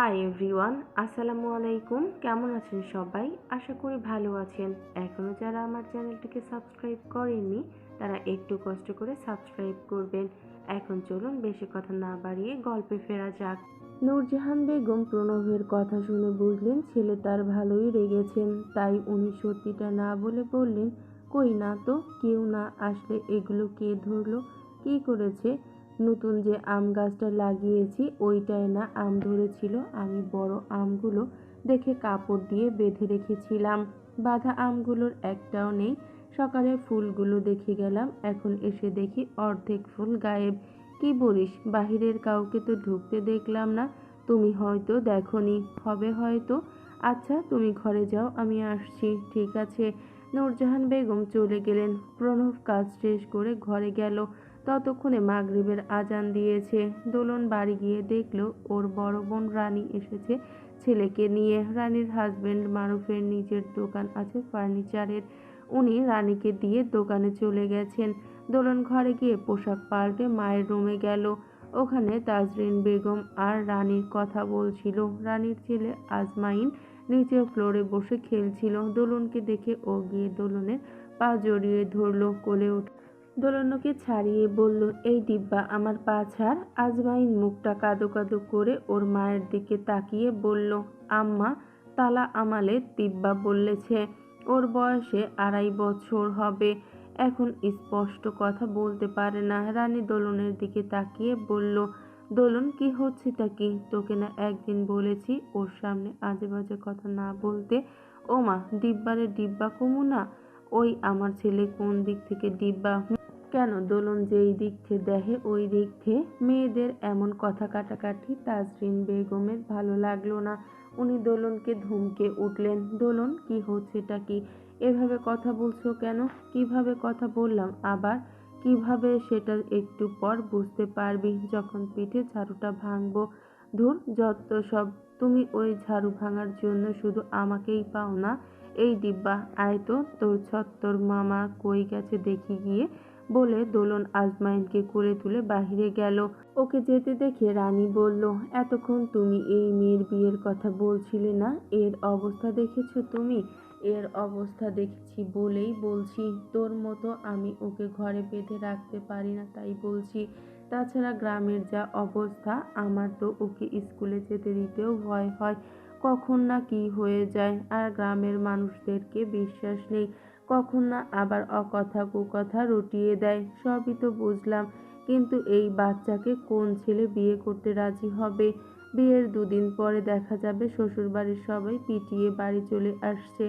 Hi everyone, আসসালামু আলাইকুম। কেমন আছেন সবাই? আশা করি ভালো আছেন। এখনও যারা আমার চ্যানেলটিকে সাবস্ক্রাইব করেননি তারা একটু কষ্ট করে সাবস্ক্রাইব করবেন। এখন চলুন বেশি কথা না বাড়িয়ে গল্পে ফেরা যাক। নূরজাহান বেগম প্রণবের কথা শুনে বুঝলেন ছেলে তার ভালোই রেগেছেন, তাই উনি সত্যিটা না বলে বললেন, কই না তো, কেউ না আসলে এগুলো কে ধরলো, কি করেছে? নতুন যে আম গাছটা লাগিয়েছি ওইটায় না আম ধরেছিল, আমি বড় আমগুলো দেখে কাপড় দিয়ে বেঁধে রেখেছিলাম। বাঁধা আমগুলোর একটাও নেই। সকালে ফুলগুলো দেখে গেলাম, এখন এসে দেখি অর্ধেক ফুল গায়েব। কি বলিস? বাহিরের কাউকে তো ঢুকতে দেখলাম না। তুমি হয়তো দেখোনি, হবে হয়তো। আচ্ছা তুমি ঘরে যাও, আমি আসছি। ঠিক আছে। নূরজাহান বেগম চলে গেলেন। প্রণব কাজ শেষ করে ঘরে গেল। ততক্ষণে মাগরিবের আজান দিয়েছে। দোলন বাড়ি গিয়ে দেখলো ওর বড় বোন রানী এসেছে ছেলেকে নিয়ে। রানীর হাজবেন্ড মারুফের নিজের দোকান আছে ফার্নিচারের, উনি রানীকে দিয়ে দোকানে চলে গেছেন। দোলন ঘরে গিয়ে পোশাক পাল্টে মায়ের রুমে গেল। ওখানে তাজরিন বেগম আর রানীর কথা বলছিল। রানীর ছেলে আজমাইন নিচে ফ্লোরে বসে খেলছিল। দোলনকে দেখে ও গিয়ে দোলনের পা জড়িয়ে ধরলো, কোলে উঠে দোলনকে ছাড়িয়ে বলল, এই ডিব্বা আমার পা ছাড়। আজমাইন মুখটা কাদো কাদো করে ওর মায়ের দিকে তাকিয়ে বলল, আম্মা, তালা আমালে দিব্যা বলেছে। ওর বয়সে 2.5 বছর হবে, এখন স্পষ্ট কথা বলতে পারে না। রানী দোলনের দিকে তাকিয়ে বলল, দোলন কি হচ্ছেটা কি? তোকে না একদিন বলেছি ওর সামনে আজে বাজে কথা না বলতে। ও মা, ডিব্বারে ডিব্বা কমু না? ওই আমার ছেলে কোন দিক থেকে ডিব্বা? কেন দোলন যেই দিক থেকে দেখে ওই দিক থেকে? মেয়েদের এমন কথা কাটাকাটি তাজরিন বেগমের ভালো লাগলো না। উনি দোলনকে ধমকে উঠলেন, দোলন কি হচ্ছেটা কি? এভাবে কথা বলছো কেন? কিভাবে কথা বললাম আবার? কিভাবে সেটা একটু পর বুঝতে পারবি, যখন পিঠে ঝাড়ুটা ভাঙবো। ধুর, যত সব। তুমি ওই ঝাড়ু ভাঙার জন্য শুধু আমাকেই পাও না। এই ডিব্বা, আয় তো, তোর ছত্তর মামা কই গেছে দেখি গিয়ে বলে দোলন আজমাইনকে কোলে তুলে বাহিরে গেল। ওকে যেতে দেখে রানী বলল, এতক্ষণ তুমি এই মেয়ের বিয়ের কথা বলছিলে না? এর অবস্থা দেখেছো তুমি? এর অবস্থা দেখেছি বলেই বলছি। তোর মতো আমি ওকে ঘরে বেঁধে রাখতে পারি না, তাই বলছি। তাছাড়া গ্রামের যা অবস্থা, আমার তো ওকে স্কুলে যেতে দিতেও ভয় হয়। কখন না কি হয়ে যায়, আর গ্রামের মানুষদেরকে বিশ্বাস নেই। কখন না আবার অকথা কুকথা রটিয়ে দেয়। সবই তো বুঝলাম, কিন্তু এই বাচ্চাকে কোন ছেলে বিয়ে করতে রাজি হবে? বিয়ের 2 দিন পরে দেখা যাবে শ্বশুরবাড়ির সবাই পিটিয়ে বাড়ি চলে আসছে।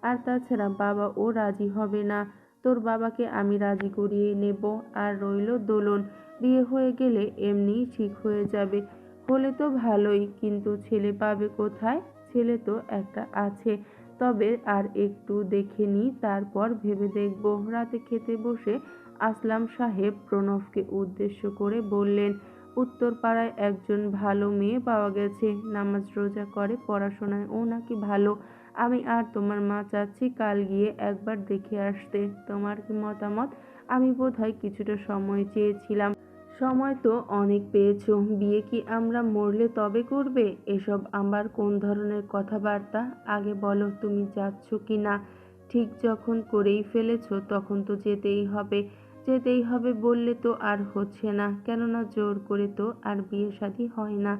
আর তাছাড়া বাবাও রাজি হবে না। তোর বাবাকে আমি রাজি করিয়ে নেব। আর রইল দোলন, বিয়ে হয়ে গেলে এমনিই ঠিক হয়ে যাবে। হলে তো ভালোই, কিন্তু ছেলে পাবে কোথায়? ছেলে তো একটা আছে, তবে আর একটু দেখে নিই, তারপর ভেবে দেখব। রাতে খেতে বসে আসলাম সাহেব প্রণবকে উদ্দেশ্য করে বললেন, উত্তরপাড়ায় একজন ভালো মেয়ে পাওয়া গেছে, নামাজ রোজা করে, পড়াশোনায় ও নাকি ভালো। আমি আর তোমার মা চাচ্ছি কাল গিয়ে একবার দেখে আসতে। তোমার কি মতামত? আমি বোধহয় কিছুটা সময় চেয়েছিলাম। সময় তো অনেক পেয়েছো, বিয়ে কি আমরা মরলে তবে করবে? এসব আবার কোন ধরনের কথাবার্তা? আগে বলো তুমি যাচ্ছ কি না? ঠিক যখন করেই ফেলেছো তখন তো যেতেই হবে। যেতেই হবে বললে তো আর হচ্ছে না, কেননা জোর করে তো আর বিয়ে শাদী হয় না।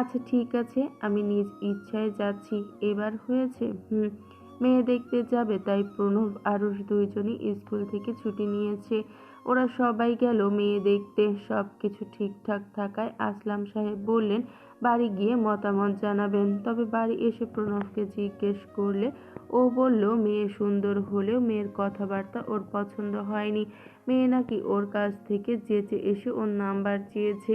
আচ্ছা ঠিক আছে, আমি নিজ ইচ্ছায় যাচ্ছি। এবার হয়েছে। মেয়ে দেখতে যাবে, তাই প্রণব আরুষ দুইজনই স্কুল থেকে ছুটি নিয়েছে। ওরা সবাই গেল মেয়ে দেখতে। সব কিছু ঠিকঠাক থাকায় আসলাম সাহেব বললেন, বাড়ি গিয়ে মতামত জানাবেন। তবে বাড়ি এসে প্রণবকে জিজ্ঞেস করলে ও বলল, মেয়ে সুন্দর হলেও মেয়ের কথাবার্তা ওর পছন্দ হয়নি। মেয়ে নাকি ওর কাছ থেকে যেচে এসে ওর নাম্বার চেয়েছে।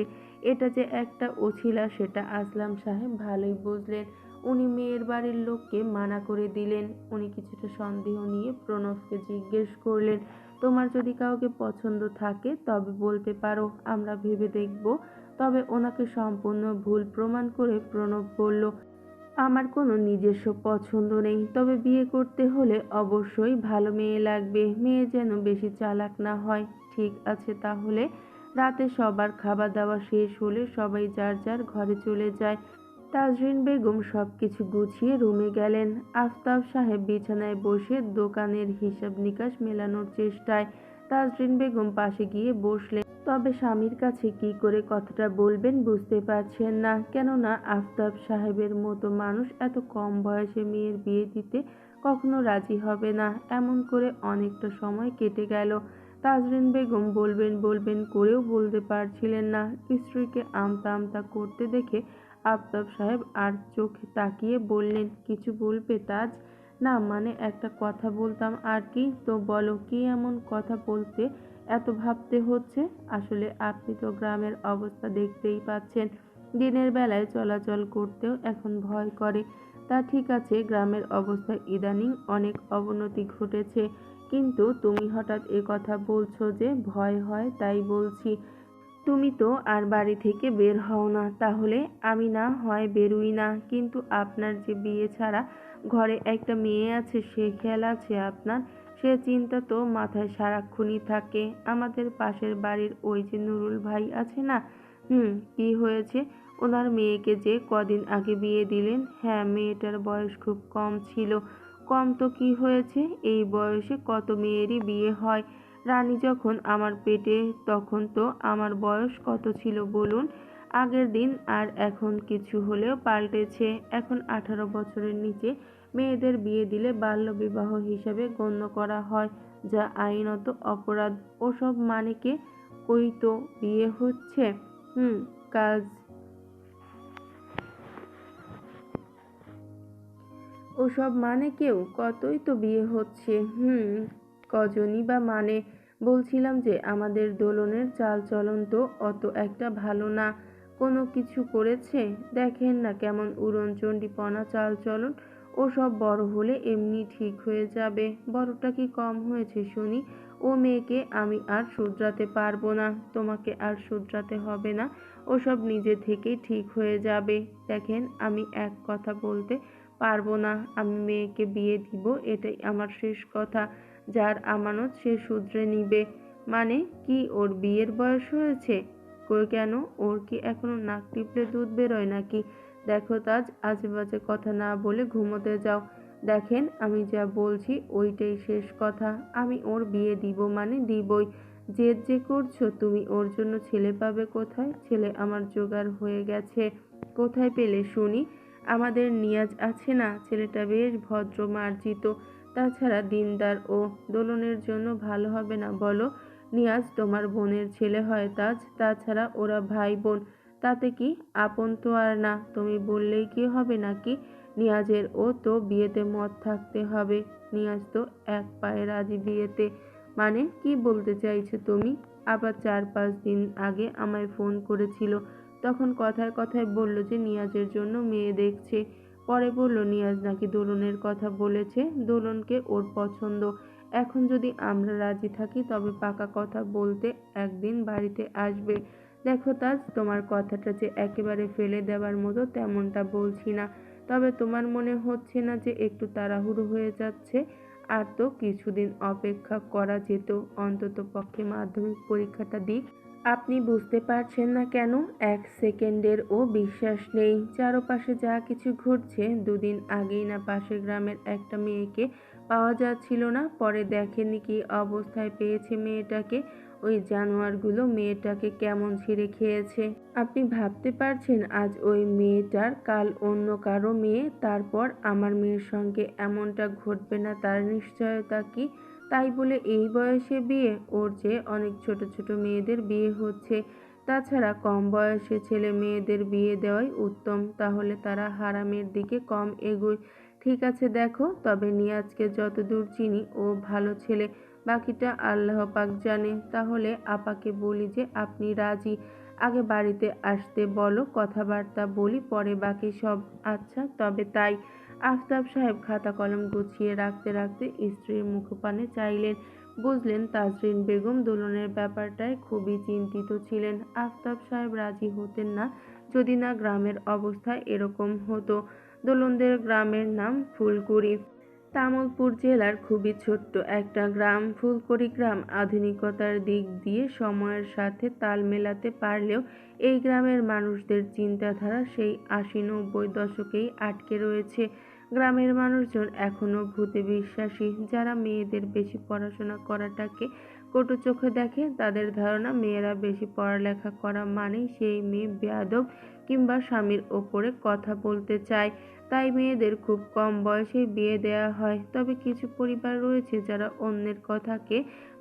এটা যে একটা অছিলা সেটা আসলাম সাহেব ভালোই বুঝলেন। উনি মেয়ের বাড়ির লোককে মানা করে দিলেন। উনি কিছুটা সন্দেহ নিয়ে প্রণবকে জিজ্ঞেস করলেন, তোমার যদি কাউকে পছন্দ থাকে তবে বলতে পারো, আমরা ভেবে দেখব। তবে ওনাকে সম্পূর্ণ ভুল প্রমাণ করে প্রণব বলল, আমার কোনো নিজস্ব পছন্দ নেই, তবে বিয়ে করতে হলে অবশ্যই ভালো মেয়ে লাগবে। মেয়ে যেন বেশি চালাক না হয়। ঠিক আছে তাহলে। রাতে সবার খাওয়া দাওয়া শেষ হলে সবাই যার যার ঘরে চলে যায়। তাজরিন বেগম সবকিছু গুছিয়ে রুমে গেলেন। আফতাব সাহেব বিছানায় বসে দোকানের হিসাব নিকাশ মেলানোর চেষ্টায়। তাজরিন বেগম পাশে গিয়ে বসলেন, তবে স্বামীর কাছে কি করে কথাটা বলবেন বুঝতে পারছেন না। কেননা আফতাব সাহেবের মতো মানুষ এত কম বয়সে মেয়ের বিয়ে দিতে কখনো রাজি হবে না। এমন করে অনেকটা সময় কেটে গেল। তাজরিন বেগম বলবেন বলবেন করেও বলতে পারছিলেন না। স্ত্রীকে আমতা আমতা করতে দেখে আফতাব সাহেব আর চোখে তাকিয়ে বললেন, কিছু বলবে তাজ? না মানে একটা কথা বলতাম আর কি। তো বলো, কি এমন কথা বলতে এত ভাবতে হচ্ছে? আসলে আপনি তো গ্রামের অবস্থা দেখতেই পাচ্ছেন, দিনের বেলায় চলাচল করতেও এখন ভয় করে। তা ঠিক আছে, গ্রামের অবস্থায় ইদানিং অনেক অবনতি ঘটেছে, কিন্তু তুমি হঠাৎ এ কথা বলছো যে ভয় হয়, তাই বলছি। তুমি তো আর বাড়ি থেকে বের হও না, তাহলে আমি না হয় বেরোই না, কিন্তু আপনার যে বিয়ে ছাড়া ঘরে একটা মেয়ে আছে সে খেয়াল আছে আপনার? সে চিন্তা তো মাথায় সারাক্ষণই থাকে। আমাদের পাশের বাড়ির ওই যে নুরুল ভাই আছে না, কি হয়েছে? ওনার মেয়েকে যে কদিন আগে বিয়ে দিলেন। হ্যাঁ, মেয়েটার বয়স খুব কম ছিল। কম তো কি হয়েছে, এই বয়সে কত মেয়েরই বিয়ে হয়। রানী যখন আমার পেটে তখন তো আমার বয়স কত ছিল বলুন? আগের দিন আর এখন কিছু হলেও পাল্টেছে। এখন 18 বছরের নিচে মেয়েদের বিয়ে দিলে বাল্যবিবাহ হিসাবে গণ্য করা হয়, যা আইনত অপরাধ। ওসব মানে কে? ওই তো বিয়ে হচ্ছে। কাজ ওসব মানে কেউ কতই তো বিয়ে হচ্ছে। কজনই বা মানে। বলছিলাম যে আমাদের দোলনের চাল চলন তো অত একটা ভালো না। কোনো কিছু করেছে? দেখেন না কেমন উড়নচণ্ডীপনা চাল চলন। ওসব বড় হলে এমনি ঠিক হয়ে যাবে। বড়টা কি কম হয়েছে শুনি? ও মেয়েকে আমি আর শুধরাতে পারবো না। তোমাকে আর শুধরাতে হবে না, ওসব নিজে থেকেই ঠিক হয়ে যাবে। দেখেন, আমি এক কথা বলতে পারবো না। আমি মেয়েকে বিয়ে দিব, এটাই আমার শেষ কথা। যার আমানত সে শুধরে নিবে। মানে কি, ওর বিয়ের বয়স হয়েছে? কেন, ওর কি এখনো নাক টিপলে দুধ বেরোয় নাকি? দেখো তাজ, আজে বাজে কথা না বলে ঘুমোতে যাও। দেখেন, আমি যা বলছি ওইটাই শেষ কথা। আমি ওর বিয়ে দিব মানে দিবই। জেদ যে করছো তুমি, ওর জন্য ছেলে পাবে কোথায়? ছেলে আমার জোগাড় হয়ে গেছে। কোথায় পেলে শুনি? আমাদের নিয়াজ আছে না, ছেলেটা বেশ ভদ্র মার্জিত, তাছাড়া দিনদার। ও দোলনের জন্য ভালো হবে না বলো? নিয়াজ তোমার বোনের ছেলে হয় তাজ, তাছাড়া ওরা ভাই বোন, তাতে কি? আপন তো আর না, তুমি বললেই কি হবে নাকি? নিয়াজের ও তো বিয়েতে মত থাকতে হবে। নিয়াজ তো এক পায়ে রাজি বিয়েতে। মানে কি বলতে চাইছো তুমি? আবার 4-5 দিন আগে আমায় ফোন করেছিল, তখন কথায় কথায় বলল যে নিয়াজের জন্য মেয়ে দেখছে। পরে বলল নিয়াজ নাকি দোলনের কথা বলেছে, দোলনকে ওর পছন্দ। এখন যদি আমরা রাজি থাকি তবে পাকা কথা বলতে একদিন বাড়িতে আসবে। দেখো তাজ, তোমার কথাটা যে একেবারে ফেলে দেওয়ার মতো তেমনটা বলছি না, তবে তোমার মনে হচ্ছে না যে একটু তাড়াহুড়ো হয়ে যাচ্ছে? আর তো কিছুদিন অপেক্ষা করা যেত, অন্তত পক্ষে মাধ্যমিক পরীক্ষাটা দিক। আপনি বুঝতে পারছেন না কেন? এক সেকেন্ডেরও বিশ্বাস নেই। চারপাশে যা কিছু ঘটছে। দুদিন আগেই না পাশের গ্রামের একটা মেয়েকে পাওয়া যাচ্ছিল না, পরে দেখেননি কি অবস্থায় পেয়েছে মেয়েটাকে? ওই জানোয়ারগুলো মেয়েটাকে কেমন ছিঁড়ে খেয়েছে। আপনি ভাবতে পারছেন আজ ওই মেয়েটার, কাল অন্য কারো মেয়ে, তারপর আমার মেয়ের সঙ্গে এমনটা ঘটবে না তার নিশ্চয়তা কি? তাই বলে এই বয়সে বিয়ে? ওর যে অনেক ছোট ছোট মেয়েদের বিয়ে হচ্ছে। তাছাড়া কম বয়সে ছেলে মেয়েদের বিয়ে দেওয়াই উত্তম, তাহলে তারা হারামের দিকে কম এগোয়। ঠিক আছে দেখো, তবে নিয়াজকে যতদূর চিনি ও ভালো ছেলে, বাকিটা আল্লাহ পাক জানে। তাহলে আপাকে বলি যে আপনি রাজি। আগে বাড়িতে আসতে বলো, কথাবার্তা বলি, পরে বাকি সব। আচ্ছা, তবে তাই। আফতাব সাহেব খাতা কলম গুছিয়ে রাখতে রাখতে স্ত্রীর মুখপানে চাইলেন। বুঝলেন তাজরিন বেগম দোলনের ব্যাপারটায় খুবই চিন্তিত ছিলেন। আফতাব সাহেব রাজি হতেন না যদি না গ্রামের অবস্থা এরকম হতো। দোলনদের গ্রামের নাম ফুলকুড়ি। তামুলপুর জেলার খুবই ছোট্ট একটা গ্রাম ফুলকড়ি গ্রাম আধুনিকতার দিক দিয়ে সময়ের সাথে তাল মেলাতে পারলেও এই গ্রামের মানুষদের চিন্তাধারা সেই ৮০-৯০ দশকেই আটকে রয়েছে। গ্রামের মানুষজন এখনও ভূতে বিশ্বাসী। যারা মেয়েদের বেশি পড়াশোনা করাটাকে কটু চোখে দেখে, তাদের ধারণা মেয়েরা বেশি পড়ালেখা করা মানেই সেই মেয়ে বেয়াদব কিংবা স্বামীর ওপরে কথা বলতে চায়। তাই মেয়েদের খুব কম বয়সেই বিয়ে দেওয়া হয়। তবে কিছু পরিবার রয়েছে যারা অন্যের কথাকে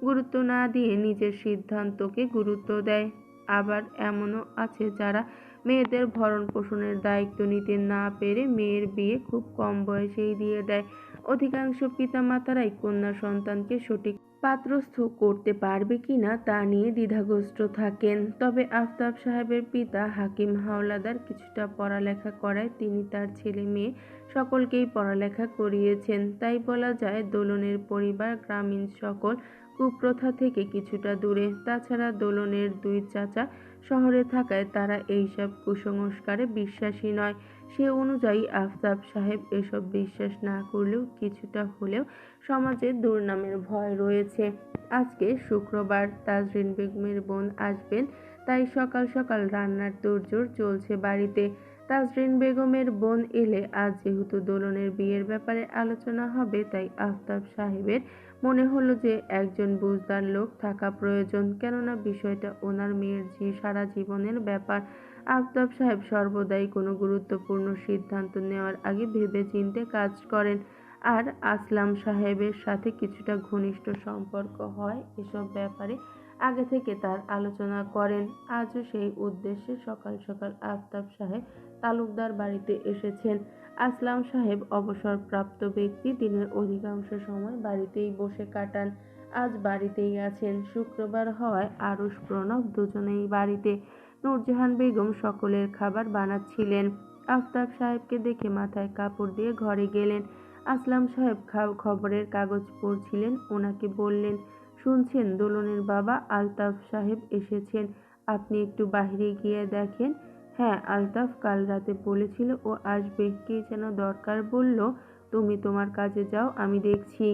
গুরুত্ব না দিয়ে নিজের সিদ্ধান্তকে গুরুত্ব দেয়। আবার এমনও আছে যারা মেয়েদের ভরণ পোষণের দায়িত্ব নিতে না পেরে মেয়ের বিয়ে খুব কম বয়সেই দিয়ে দেয়। অধিকাংশ পিতামাতারাই কন্যা সন্তানকে সঠিক পাত্রস্থ করতে পারবে কিনা তা নিয়ে দ্বিধাগ্রস্ত থাকেন। তবে আফতাব সাহেবের পিতা হাকিম হাওলাদার কিছুটা পড়ালেখা করায় তিনি তার ছেলে মেয়ে সকলকেই পড়ালেখা করিয়েছেন। তাই বলা যায় দোলনের পরিবার গ্রামীণ সকল কুপ্রথা থেকে কিছুটা দূরে। তাছাড়া দোলনের দুই চাচা শহরে থাকায় তারা এইসব কুসংস্কারে বিশ্বাসী নয়। সে অনুযায়ী আফতাব সাহেব এসব বিশ্বাস না করলেও কিছুটা হলেও সমাজে দুর্নামের ভয় রয়েছে। আজকে শুক্রবার, তাজরিন বেগমের বোন আসবেন, তাই সকাল সকাল রান্নার তোড়জোড় চলছে বাড়িতে। তাজরিন বেগমের বোন এলে আজ যেহেতু দোলনের বিয়ের ব্যাপারে আলোচনা হবে, তাই আফতাব সাহেবের মনে হলো যে একজন বুঝদার লোক থাকা প্রয়োজন, কেননা বিষয়টা ওনার মেয়ের সারা জীবনের ব্যাপার। আফতাব সাহেব সর্বদাই কোনো গুরুত্বপূর্ণ সিদ্ধান্ত নেওয়ার আগে ভেবেচিন্তে কাজ করেন। আর আসলাম সাহেবের সাথে কিছুটা ঘনিষ্ঠ সম্পর্ক হয় এসব ব্যাপারে আগে থেকে তার আলোচনা করেন। আজও সেই উদ্দেশ্যে সকাল সকাল আফতাব সাহেব তালুকদার বাড়িতে এসেছেন। আসলাম সাহেব অবসরপ্রাপ্ত ব্যক্তি, দিনের অধিকাংশ সময় বাড়িতেই বসে কাটান। আজ বাড়িতেই আছেন। শুক্রবার হওয়ায় আরুষ প্রণব দুজনেই বাড়িতে। নূরজাহান বেগম সকলের খাবার বানাচ্ছিলেন। আফতাব সাহেবকে দেখে মাথায় কাপড় দিয়ে ঘরে গেলেন। আসলাম সাহেব খবরের কাগজ পড়ছিলেন। ওনাকে বললেন, শুনছেন দোলনের বাবা আলতাফ সাহেব এসেছেন, আপনি একটু বাইরে গিয়ে দেখেন। হ্যাঁ, আলতাফ কাল রাতে বলেছিল ও আসবে, কি যেন দরকার বলল। তুমি তোমার কাজে যাও, আমি দেখছি।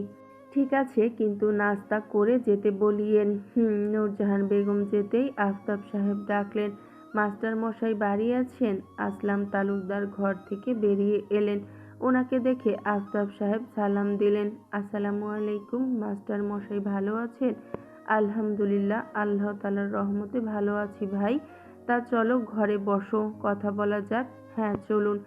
ঠিক আছে, কিন্তু নাস্তা করে যেতে বলিয়েন। নূরজাহান বেগম যেতেই আফতাব সাহেব ডাকলেন, মাস্টার মশাই বাড়ি আছেন? আসলাম তালুকদার ঘর থেকে বেরিয়ে এলেন। ওনাকে দেখে আফতাব সাহেব সালাম দিলেন। আসসালামু আলাইকুম, মাস্টার মশাই ভালো আছেন? আলহামদুলিল্লাহ, আল্লাহ তাআলার রহমতে ভালো আছি ভাই। তা চলো ঘরে বসো, কথা বলা যাক। হ্যাঁ চলুন।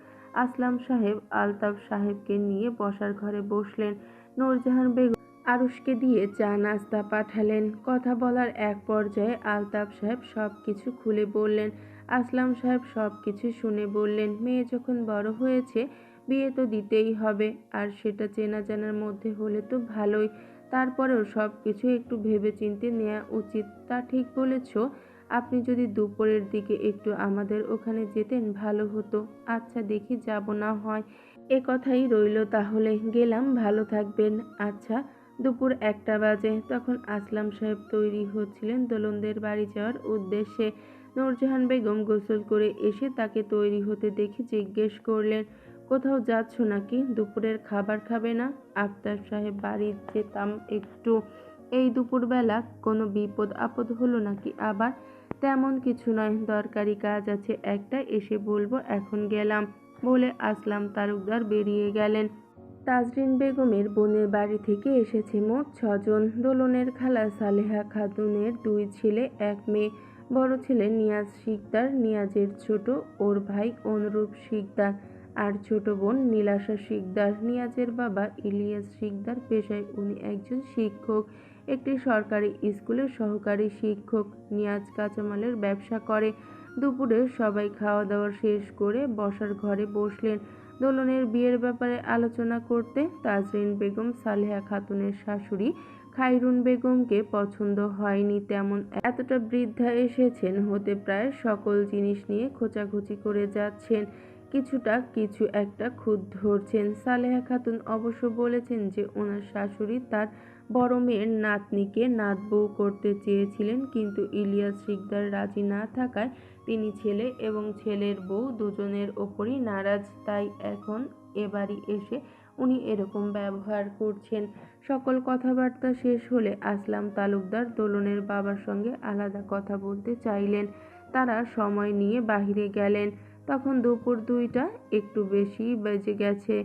আসলাম সাহেব আলতাফ সাহেবকে নিয়ে বসার ঘরে বসলেন। নূরজাহান বেগম আরুষকে দিয়ে চা নাস্তা পাঠালেন। কথা বলার এক পর্যায়ে আলতাফ সাহেব সব কিছু খুলে বললেন। আসলাম সাহেব সব কিছু শুনে বললেন, মেয়ে যখন বড় হয়েছে, বিয়ে তো দিতেই হবে, আর সেটা চেনা জানার মধ্যে হলে তো ভালোই। তারপরেও সব কিছু একটু ভেবেচিন্তে নেওয়া উচিত। তা ঠিক বলেছ। আপনি যদি দুপুরের দিকে একটু আমাদের ওখানে যেতেন ভালো হতো। আচ্ছা দেখি, যাব না হয়। এ কথাই রইল তাহলে, গেলাম, ভালো থাকবেন। আচ্ছা। দুপুর 1টা বাজে। তখন আসলাম সাহেব তৈরি হচ্ছিলেন দোলনদের বাড়ি যাওয়ার উদ্দেশ্যে। নূরজাহান বেগম গোসল করে এসে তাকে তৈরি হতে দেখে জিজ্ঞেস করলেন, কোথাও যাচ্ছ নাকি? দুপুরের খাবার খাবে না? আফতাব সাহেব, বাড়ি যেতাম একটু। এই দুপুরবেলা কোনো বিপদ আপদ হলো নাকি আবার? তেমন কিছু নয়, দরকারি কাজ আছে একটা, এসে বলবো, এখন গেলাম, বলে আসলাম তালুকদার বেরিয়ে গেলেন। তাজরিন বেগমের বোনের বাড়ি থেকে এসেছে মোট 6 জন। দোলনের খালা সালেহা খাতুনের 2 ছেলে 1 মেয়ে। বড় ছেলে নিয়াজ শিকদার, নিয়াজের ছোট ওর ভাই অনুরূপ শিকদার, আর ছোট বোন নীলাশা শিকদার। নিয়াজের বাবা ইলিয়াস শিকদার, পেশায় উনি একজন শিক্ষক, একটি সরকারি স্কুলের সহকারী শিক্ষক। নিয়াজ কাঁচামালের ব্যবসা করে। দুপুরে সবাই খাওয়া দাওয়া শেষ করে বসার ঘরে বসলেন দোলনের বিয়ের ব্যাপারে আলোচনা করতে। তাজরিন বেগম সালেহা খাতুনের শাশুড়ি খাইরুন বেগমকে পছন্দ হয়নি তেমন। এতটা বৃদ্ধা এসেছেন হতে প্রায় সকল জিনিস নিয়ে খোঁচাখুচি করে যাচ্ছেন, কিছু একটা খুঁত ধরছেন। সালেহা খাতুন অবশ্য বলেছেন যে ওনার শাশুড়ি তার বড় মেয়ের নাতনিকে নাতবউ করতে চেয়েছিলেন, কিন্তু ইলিয়াস শিকদার রাজি না থাকায় তিনি ছেলে এবং ছেলের বউ দুজনের ওপরই নারাজ। তাই এখন এ বাড়ি এসে উনি এরকম ব্যবহার করছেন। সকল কথাবার্তা শেষ হলে আসলাম তালুকদার দোলনের বাবার সঙ্গে আলাদা কথা বলতে চাইলেন। তারা সময় নিয়ে বাহিরে গেলেন। তখন দুপুর 2টা একটু বেশি বেজে গেছে।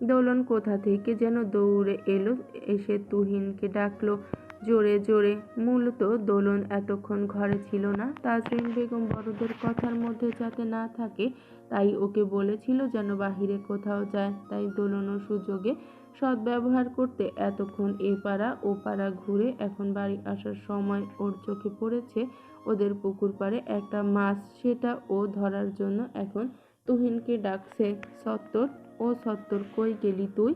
দোলন কোথা থেকে যেন দৌড়ে এলো, এসে তুহিনকে ডাকলো জোরে জোরে। মূলত দোলন এতক্ষণ ঘরে ছিল না। তাজরিন বেগম বড়দের কথার মধ্যে যাতে না থাকে তাই ওকে বলেছিল যেন বাহিরে কোথাও যায়। তাই দোলনও সুযোগে সদ্ব্যবহার করতে এতক্ষণ এ পাড়া ও পাড়া ঘুরে এখন বাড়ি আসার সময় ওর চোখে পড়েছে ওদের পুকুর পাড়ে একটা মাছ। সেটা ও ধরার জন্য এখন তুহিনকে ডাকছে। সত্তর, ও সত্তর, কই গেলি তুই?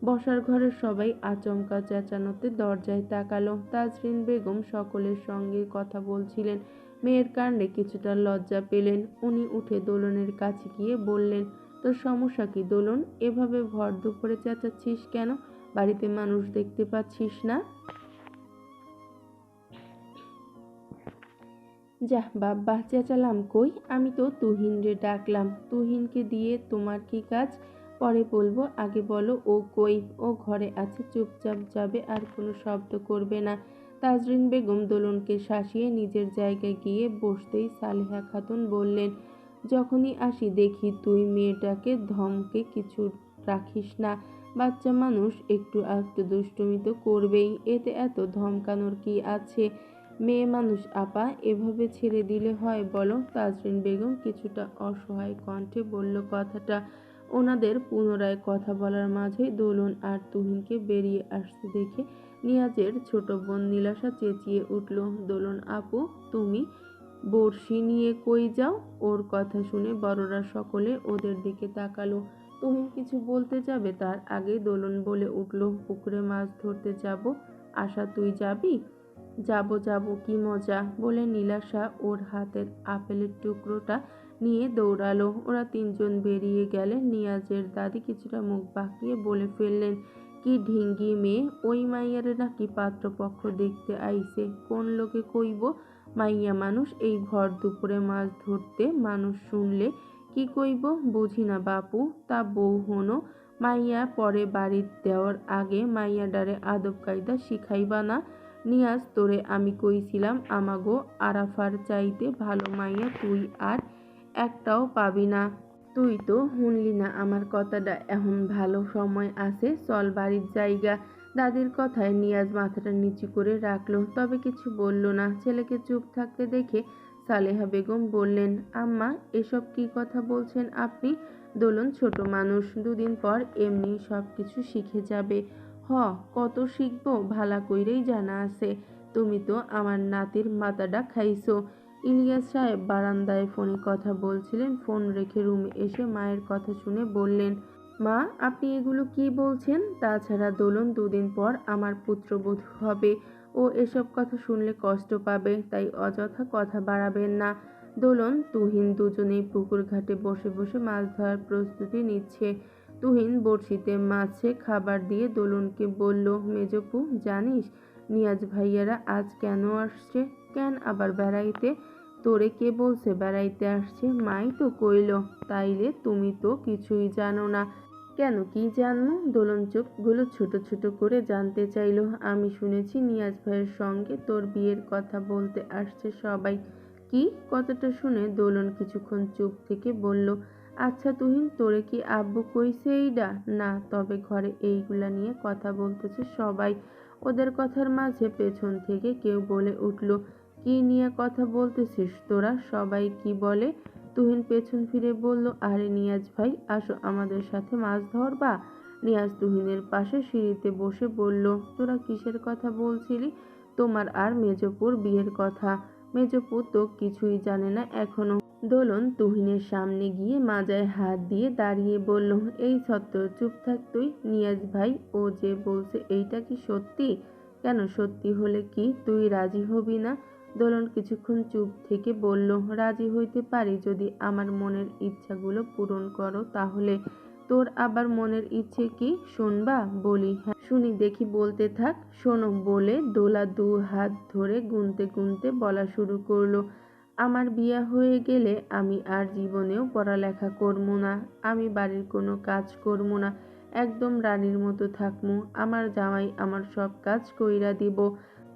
বসার ঘরের সবাই আচমকা চেঁচানোতে দরজায় তাকালো। তাজরিন বেগম সকলের সঙ্গে কথা বলছিলেন। মেয়ের কাণ্ডে কিছুটা লজ্জা পেলেন। উনি উঠে দোলনের কাছে গিয়ে বললেন, তোর সমস্যা কি দোলন? এভাবে ভর দুপুরে চেঁচাচ্ছিস কেন? বাড়িতে মানুষ দেখতে পাচ্ছিস না? যাহ বাব্বা, চেঁচালাম কই? আমি তো তুহিনরে ডাকলাম। তুহিনকে দিয়ে তোমার কি কাজ? পরে বলবো, আগে বলো ও কই? ও ঘরে আছে, চুপচাপ যাবে আর কোনো শব্দ করবে না। তাজরিন বেগম দোলনকে শাসিয়ে নিজের জায়গায় গিয়ে বসতেই সালেহা খাতুন বললেন, যখনই আসি দেখি তুই মেয়েটাকে ধমকে কিছু রাখিস না। বাচ্চা মানুষ একটু একটু দুষ্টুমি তো করবেই, এতে এত ধমকানোর কি আছে? মেয়ে মানুষ আপা, এভাবে ছেড়ে দিলে হয় বলো? তাজরিন বেগম কিছুটা অসহায় কণ্ঠে বলল কথাটা। ওনাদের পুনরায় কথা বলার মাঝেই দোলন আর তুহিনকে বেরিয়ে আসতে দেখে নিয়াজের ছোট বোন নীলাশা চেঁচিয়ে উঠল, দোলন আপু, তুমি বড়শি নিয়ে কই যাও? ওর কথা শুনে বড়রা সকলে ওদের দিকে তাকালো। তুহিন কিছু বলতে যাবে তার আগেই দোলন বলে উঠল, পুকুরে মাছ ধরতে যাব। আশা, তুই যাবি? যাবো যাবো, কি মজা, বলে নীলাশা ওর হাতের আপেলের টুকরোটা নিয়ে দৌড়ালো। ওরা তিনজন বেরিয়ে গেলে নিয়াজের দাদি কিছুটা মুখ বাঁকিয়ে বলে ফেললেন, কি ঢিঙ্গি মেয়ে, ওই মাইয়ারে নাকি পাত্রপক্ষ দেখতে আইছে। কোন লোকে কইব? মাইয়া মানুষ এই ভর দুপুরে মাছ ধরতে, মানুষ শুনলে কি কইব? বুঝি না বাপু। তা বউ হনো, মাইয়া পরে বাড়ি দেওয়ার আগে মাইয়াডারে আদব কায়দা শিখাইবা না? নিয়াজ, তোরে আমি কইছিলাম আমাগো আরাফার চাইতে ভালো মাইয়া তুই আর একটাও পাবি না। তুই তো শুনলি না আমার কথাটা। এখন ভালো সময় আছে, চল বাড়ির জায়গা। দাদির কথায় নিয়াজ মাথাটা নিচু করে রাখলো, তবে কিছু বলল না। ছেলেকে চুপ থাকতে দেখে সালেহা বেগম বললেন, আম্মা, এসব কি কথা বলছেন আপনি? দোলন ছোট মানুষ, দুদিন পর এমনি সব কিছু শিখে যাবে। হ, কত শিখবো ভালা কইরেই জানা আছে। তুমি তো আমার নাতির মাথাটা খাইছো। ইলিয়াস সাহেব বারান্দায় ফোনে কথা বলছিলেন। ফোন রেখে রুমে এসে মায়ের কথা শুনে বললেন, মা, আপনি এগুলো কি বলছেন? তাছাড়া দোলন দুদিন পর আমার পুত্রবধূ হবে। ও এসব কথা শুনলে কষ্ট পাবে, তাই অযথা কথা বাড়াবেন না। দোলন, তুহিন দুজনেই পুকুর ঘাটে বসে বসে মাছ ধরার প্রস্তুতি নিচ্ছে। তুহিন বড়শিতে মাছে খাবার দিয়ে দোলনকে বলল, মেজপু, জানিস নিয়াজ ভাইয়ারা আজ কেন আসছে? কেন আবার বেড়াইতে? তোরে কে বলছে বেড়াইতে আসছে? মাই তো কইল। তাইলে তুমি তো কিছুই জানো না। কেন, কি জানবো? দোলন চোখগুলো ছোট ছোট করে জানতে চাইল। আমি শুনেছি নিয়াজ ভাইয়ের সঙ্গে তোর বিয়ের কথা বলতে আসছে সবাই। কি? কথাটা শুনে দোলন কিছুক্ষণ চুপ থেকে বলল, আচ্ছা তুহিন, তোরে কি আব্বু কইছে এইডা? না, তবে ঘরে এইগুলা নিয়ে কথা বলতেছে সবাই। ওদের কথার মাঝে পেছন থেকে কেউ বলে উঠল, কি নিয়ে কথা বলতেছিস তোরা? সবাই কি বলে? তুহিন পেছন ফিরে বলল, আরে নিয়াজ ভাই, আসো আমাদের সাথে মাছ ধরবা। নিয়াজ তুহিনের পাশে সিঁড়িতে বসে বলল, তোরা কিসের কথা বলছিলি? তোমার আর মেজপুর বিয়ের কথা। মেজপু তো কিছুই জানে না এখনো। দোলন তুহিনের সামনে গিয়ে মাজায় হাত দিয়ে দাঁড়িয়ে বলল, এই সত্তর, চুপ থাক তুই। নিয়াজ ভাই, ও যে বলছে এইটা কি সত্যি? কেন, সত্যি হলে কি তুই রাজি হবি না? দোলন কিছুক্ষণ চুপ থেকে বলল, রাজি হইতে পারি যদি আমার মনের ইচ্ছাগুলো পূরণ করো তাহলে। তোর আবার মনের ইচ্ছে কি শুনবা? বলি, হ্যাঁ শুনি দেখি, বলতে থাক। শোনো, বলে দোলা দু হাত ধরে গুনতে গুনতে বলা শুরু করলো, আমার বিয়ে হয়ে গেলে আমি আর জীবনেও পড়ালেখা করবো না। আমি বাড়ির কোনো কাজ করবো না। একদম রানীর মতো থাকমু। আমার জামাই আমার সব কাজ কইরা দিব।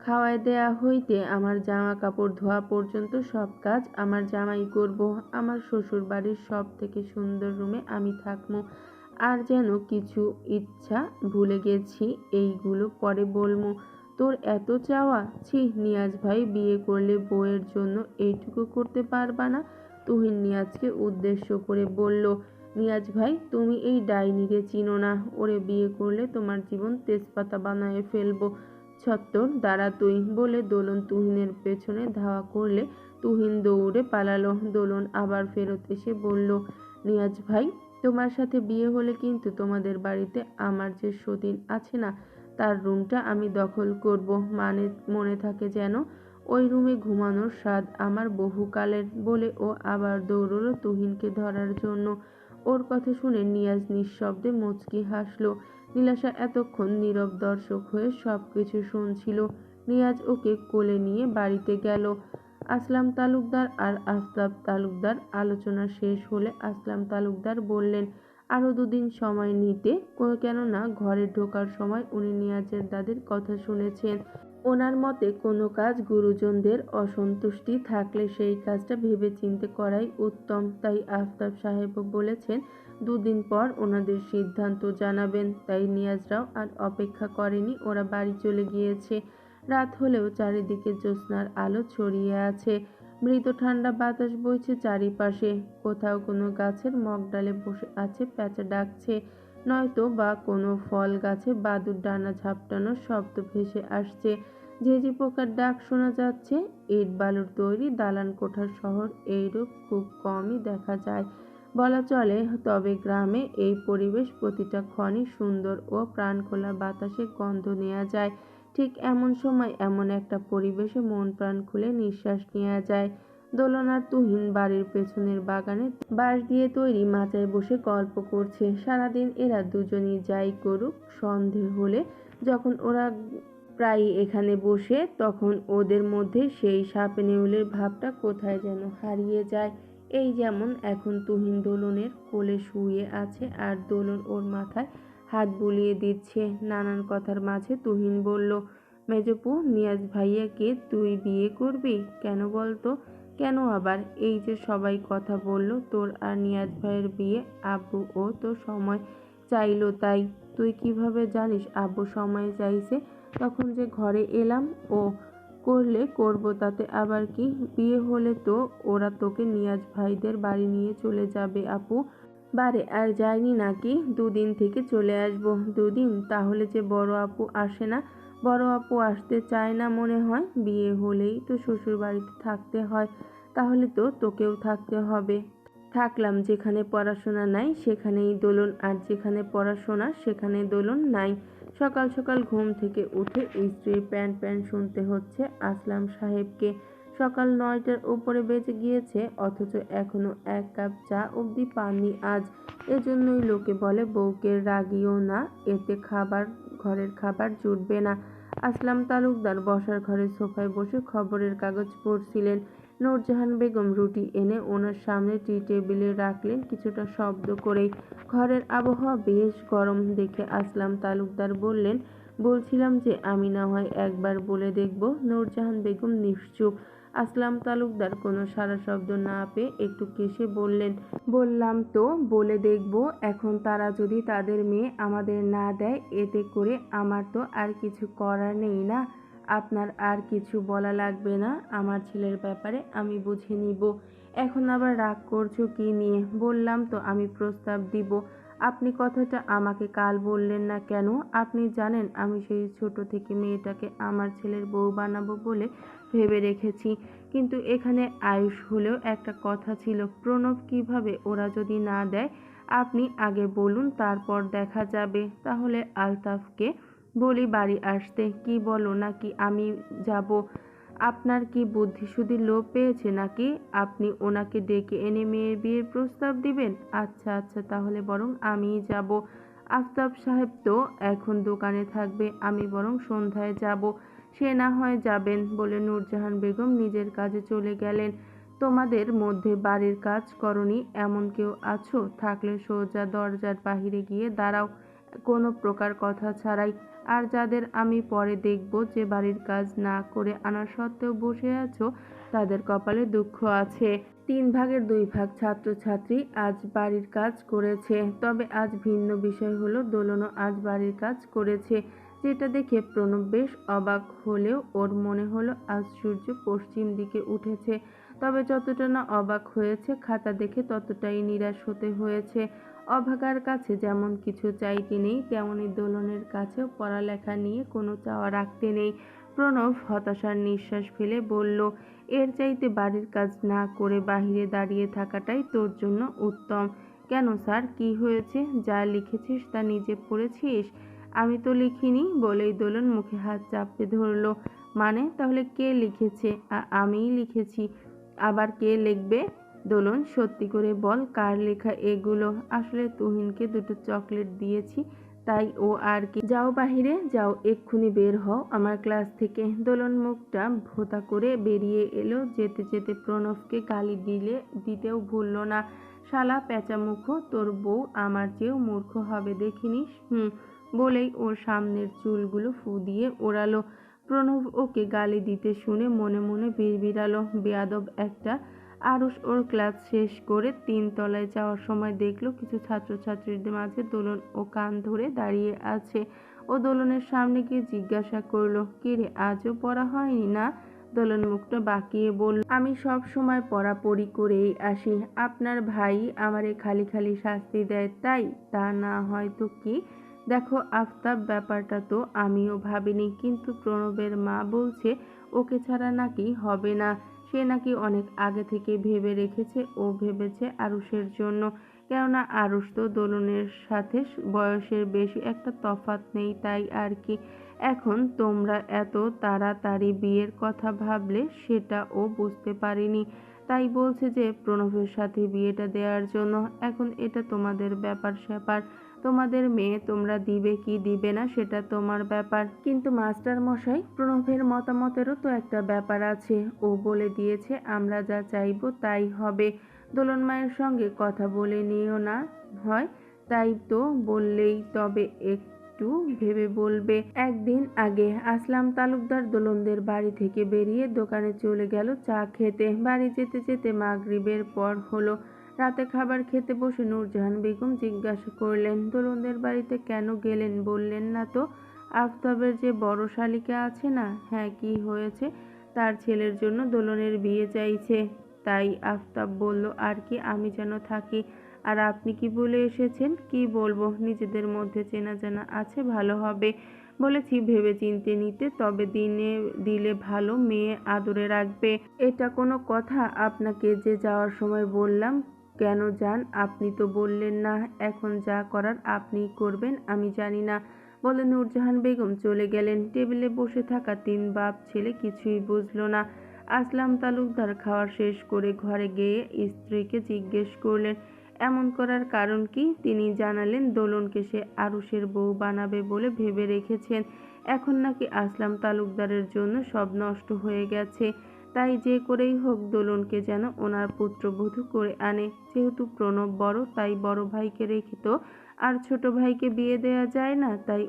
খাওয়ায় দেয়া হইতে আমার জামা কাপড় ধোয়া পর্যন্ত সব কাজ আমার জামাই করব। আমার শ্বশুর বাড়ির সব থেকে সুন্দর রুমে আমি থাকমু। আর যেন কিছু ইচ্ছা ভুলে গেছি, এইগুলো পরে বলমু। তোর এত চাওয়া? ছি নিয়াজ ভাই, বিয়ে করলে বউয়ের জন্য এইটুকু করতে পারবা না? তুহিন নিয়াজকে উদ্দেশ্য করে বলল। নিয়াজ ভাই, তুমি এই ডাইনিরে চিনো না। ওরে বিয়ে করলে তোমার জীবন তেজপাতা বানায় ফেলবো। ছত্তর দাঁড়া তুই, বলে দোলন তুহিনের পেছনে ধাওয়া করলে তুহিন দৌড়ে পালালো। দোলন আবার ফেরত এসে বলল, নিয়াজ ভাই, তোমার সাথে বিয়ে হলে কিন্তু তোমাদের বাড়িতে আমার যে সতীন আছে না, তার রুমটা আমি দখল করব। মানে মনে থাকে যেন। ওই রুমে ঘুমানোর স্বাদ আমার বহুকালের। বলে ও আবার দৌড়লো তুহিনকে ধরার জন্য। ওর কথা শুনে নিয়াজ নিঃশব্দে মুচকি হাসল। নীলাশা এতক্ষণ নীরব দর্শক হয়ে সবকিছু শুনছিল। নিয়াজ ওকে কোলে নিয়ে বাড়িতে গেল। আসলাম তালুকদার আর আফতাব তালুকদার আলোচনা শেষ হলে আসলাম তালুকদার বললেন, আরো দুদিন সময় নিতে। কেননা ঘরে ঢোকার সময় উনি নিয়াজের দাদির কথা শুনেছেন। ওনার মতে কোনো কাজ গুরুজনদের অসন্তুষ্টি থাকলে সেই কাজটা ভেবেচিন্তে করাই উত্তম। তাই আফতাব সাহেবও বলেছেন দুদিন পর ওনাদের সিদ্ধান্ত জানাবেন। তাই নিয়াজরাও আর অপেক্ষা করেনি, ওরা বাড়ি চলে গিয়েছে। রাত হলেও চারিদিকে জ্যোৎস্নার আলো ছড়িয়ে আছে। মৃদু ঠান্ডা বাতাস বইছে চারিপাশে। কোথাও কোনো গাছের মগডালে বসে আছে প্যাঁচা ডাকছে, নয়তো বা কোনো ফল গাছে বাদুড় ডানা ঝাপটানোর শব্দ ভেসে আসছে। ঝিঁঝি পোকার ডাক শোনা যাচ্ছে। ইট বালুর তৈরি দালান কোঠার শহর এইরূপ খুব কমই দেখা যায় বলা চলে। তবে গ্রামে এই পরিবেশ প্রতিটা ক্ষণই সুন্দর ও প্রাণখোলা বাতাসে গন্ধ নেওয়া যায়। ঠিক এমন সময় এমন একটা পরিবেশে মন প্রাণ খুলে নিঃশ্বাস নেওয়া যায়। দোলন আর তুহিন বাড়ির পেছনের বাগানে বাঁশ দিয়ে তৈরি মাচায় বসে গল্প করছে। সারাদিন এরা দুজনই যাই করুক, সন্ধে হলে যখন ওরা প্রায়ই এখানে বসে, তখন ওদের মধ্যে সেই সাপে নেউলের ভাবটা কোথায় যেন হারিয়ে যায়। এই যেমন এখন তুহিন দোলনের কোলে শুয়ে আছে আর দোলন ওর মাথায় হাত বুলিয়ে দিচ্ছে। নানান কথার মাঝে তুহিন বলল, মেজপু, নিয়াজ ভাইয়াকে তুই বিয়ে করবি? কেন বলতো? কেন আবার? এই যে সবাই কথা বলল তোর আর নিয়াজ ভাইয়ের বিয়ে, আব্বু ও তো সময় চাইলো তাই। তুই কিভাবে জানিস আব্বু সময় চাইছে? তখন যে ঘরে এলাম। ও করলে করব, তাতে আবার কি? বিয়ে হলে তো ওরা তোকে নিয়াজ ভাইদের বাড়ি নিয়ে চলে যাবে আপু। বারে আর যায়নি নাকি? দুদিন থেকে চলে আসবো। দুদিন? তাহলে যে বড় আপু আসে না? বড় আপু আসতে চায় না মনে হয়। বিয়ে হলেই তো শ্বশুর বাড়িতে থাকতে হয়, তাহলে তো তোকেও থাকতে হবে। থাকলাম, যেখানে পড়াশোনা নাই সেখানেই দোলন, আর যেখানে পড়াশোনা সেখানে দোলন নাই। সকাল সকাল ঘুম থেকে উঠে স্ত্রীর প্যান প্যান শুনতে হচ্ছে আসলাম সাহেবকে। সকাল 9টার উপরে বেজে গিয়েছে, অথচ এখনো এক কাপ চা অবধি পাননি আজ। এজন্যই লোকে বলে বউকে রাগিও না, এতে ঘরের খাবার জুটবে না। আসলাম তালুকদার বসার ঘরের সোফায় বসে খবরের কাগজ পড়ছিলেন। নূরজাহান বেগম রুটি এনে ওনার সামনে টি টেবিলে রাখলেন কিছুটা শব্দ করেই। ঘরের আবহাওয়া বেশ গরম দেখে আসলাম তালুকদার বললেন, বলছিলাম যে আমি না হয় একবার বলে দেখব। নূরজাহান বেগম নিশ্চুপ। আসলাম তালুকদার কোনো সাড়া শব্দ না পেয়ে একটু কেশে বললেন, বললাম তো বলে দেখব। এখন তারা যদি তাদের মেয়ে আমাদের না দেয়, এতে করে আমার তো আর কিছু করার নেই না। আপনার আর কিছু বলা লাগবে না। আমার ছেলের ব্যাপারে আমি বুঝে নিব। এখন আবার রাগ করছো কি নিয়ে? বললাম তো আমি প্রস্তাব দিব। আপনি কথাটা আমাকে কাল বললেন না কেন? আপনি জানেন আমি সেই ছোট থেকে মেয়েটাকে আমার ছেলের বউ বানাবো বলে ভেবে রেখেছি। কিন্তু এখানে আয়ুষ হলেও একটা কথা ছিল। প্রণব কিভাবে? ওরা যদি না দেয়, আপনি আগে বলুন, তারপর দেখা যাবে। তাহলে আলতাফকে বলি বাড়ি আসতে, কি বলো? নাকি আমি যাব? আপনার কি বুদ্ধি শুধু লোপ পেয়েছে নাকি? আপনি ওনাকে ডেকে এনে মেয়ের বিয়ের প্রস্তাব দিবেন? আচ্ছা আচ্ছা, তাহলে বরং আমিই যাব। আফতাব সাহেব তো এখন দোকানে থাকবে, আমি বরং সন্ধ্যায় যাব। সে না হয় যাবেন, বলে নূরজাহান বেগম নিজের কাজে চলে গেলেন। তোমাদের মধ্যে বাড়ির কাজ করনি এমন কেউ আছো? থাকলে সোজা দরজার বাহিরে গিয়ে দাঁড়াও। কোনো প্রকার কথা ছাড়াই। আর যাদের আমি পরে দেখব যে বাড়ির কাজ না করে আনা সত্ত্বেও বসে আছো, তাদের কপালে দুঃখ আছে। 3 ভাগের 2 ভাগ ছাত্রছাত্রী আজ বাড়ির কাজ করেছে। তবে আজ ভিন্ন বিষয় হলো দোলনও আজ বাড়ির কাজ করেছে, যেটা দেখে প্রণব বেশ অবাক হলেও ওর মনে হলো আজ সূর্য পশ্চিম দিকে উঠেছে। তবে যতটা না অবাক হয়েছে খাতা দেখে, ততটাই নিরাশ হতে হয়েছে। অভাগার কাছে যেমন কিছু চাইতে নেই, তেমনি দোলনের কাছেও পড়ালেখা নিয়ে কোনো চাওয়া রাখতে নেই। প্রণব হতাশার নিঃশ্বাস ফেলে বলল, এর চাইতে বাড়ির কাজ না করে বাহিরে দাঁড়িয়ে থাকাটাই তোর জন্য উত্তম। কেন স্যার, কি হয়েছে? যা লিখেছিস তা নিজে পড়েছিস? আমি তো লিখিনি বলেই দোলন মুখে হাত চাপড়ে ধরল। মানে তাহলে কে লিখেছে? আমিই লিখেছি। আবার কে লিখবে? দোলন, সত্যি করে বল, কার লেখা এগুলো? আসলে তুহিনকে 2টো চকলেট দিয়েছি, তাই ও আর কি। যাও বাহিরে যাও, এক্ষুনি বের হও আমার ক্লাস থেকে। দোলন মুখটা ভোঁতা করে বেরিয়ে এলো। যেতে যেতে প্রণবকে গালি দিতেও ভুলল না। শালা প্যাঁচামুখো, তোর বউ আমার চেয়েও মূর্খ হবে দেখিনিস। বলেই ওর সামনের চুলগুলো ফু দিয়ে ওড়ালো। প্রণব ওকে গালি দিতে শুনে মনে মনে বিড়বিড়ালো, বেয়াদব একটা। আরুষ ওর ক্লাস শেষ করে 3 তলায় যাওয়ার সময় দেখলো কিছু ছাত্রছাত্রীদের মাঝে দোলন ও কান ধরে দাঁড়িয়ে আছে। ও দোলনের সামনে গিয়ে জিজ্ঞাসা করলো, কিরে আজও পড়া হয়নি না? দোলন মুখটা বাঁকিয়ে বলল, আমি সব সময় পড়াপড়ি করেই আসি। আপনার ভাই আমারে খালি খালি শাস্তি দেয় তাই? তা না হয় তো কি? দেখো আফতাব, ব্যাপারটা তো আমিও ভাবিনি, কিন্তু প্রণবের মা বলছে ওকে ছাড়া নাকি হবে না। সে নাকি অনেক আগে থেকে ভেবে রেখেছে। ও ভেবেছে আরুষের জন্য, কেননা আরুষ তো দোলনের সাথে বয়সের বেশি একটা তফাৎ নেই, তাই আর কি। এখন তোমরা এত তাড়াতাড়ি বিয়ের কথা ভাবলে সেটা ও বুঝতে পারেনি, তাই বলছে যে প্রণবের সাথে বিয়েটা দেওয়ার জন্য। এখন এটা তোমাদের ব্যাপার স্যাপার, তোমাদের মেয়ে, তোমরা দিবে কি দিবে না সেটা তোমার ব্যাপার। কিন্তু মাস্টার মশাই, প্রণবের মতামতেরও তো একটা ব্যাপার আছে। ও বলে দিয়েছে আমরা যা চাইবো তাই হবে। দোলন মায়ের সঙ্গে কথা বলে নিও না হয়, তাই তো বললেই তবে একটু ভেবে বলবে। একদিন আগে আসলাম তালুকদার দোলনদের বাড়ি থেকে বেরিয়ে দোকানে চলে গেল চা খেতে। বাড়ি যেতে যেতে মাগরিবের পর হলো। রাতে খাবার খেতে বসে নূরজাহান বেগম জিজ্ঞাসা করলেন, দোলনদের বাড়িতে কেন গেলেন বললেন না তো? আফতাবের যে বড় শালিকা আছে না? হ্যাঁ, কি হয়েছে? তার ছেলের জন্য দোলনের বিয়ে চাইছে, তাই আফতাব বলল আর কি আমি যেন থাকি। আর আপনি কি বলে এসেছেন? কি বলবো, নিজেদের মধ্যে চেনা জানা আছে, ভালো হবে। বলেছি ভেবে চিনতে নিতে, তবে দিলে ভালো, মেয়ে আদরে রাখবে। এটা কোনো কথা? আপনাকে যে যাওয়ার সময় বললাম কেন যান, আপনি তো বললেন না। এখন যা করার আপনিই করবেন, আমি জানি না বলে নূরজাহান বেগম চলে গেলেন। টেবিলে বসে থাকা 3 বাপ ছেলে কিছুই বুঝলো না। আসলাম তালুকদার খাওয়া শেষ করে ঘরে গিয়ে স্ত্রীকে জিজ্ঞেস করলেন এমন করার কারণ কি। তিনি জানালেন দোলনকে সে আরুষের বউ বানাবে বলে ভেবে রেখেছেন। এখন নাকি আসলাম তালুকদারের জন্য সব নষ্ট হয়ে গেছে, তাই যে করেই হোক দোলনকে যেন ওনার পুত্রবধূ করে আনে। যেহেতু প্রণব বড়, তাই বড় ভাইকে রেখে তো আর ছোট ভাইকে বিয়ে দেয়া যায় না, তাই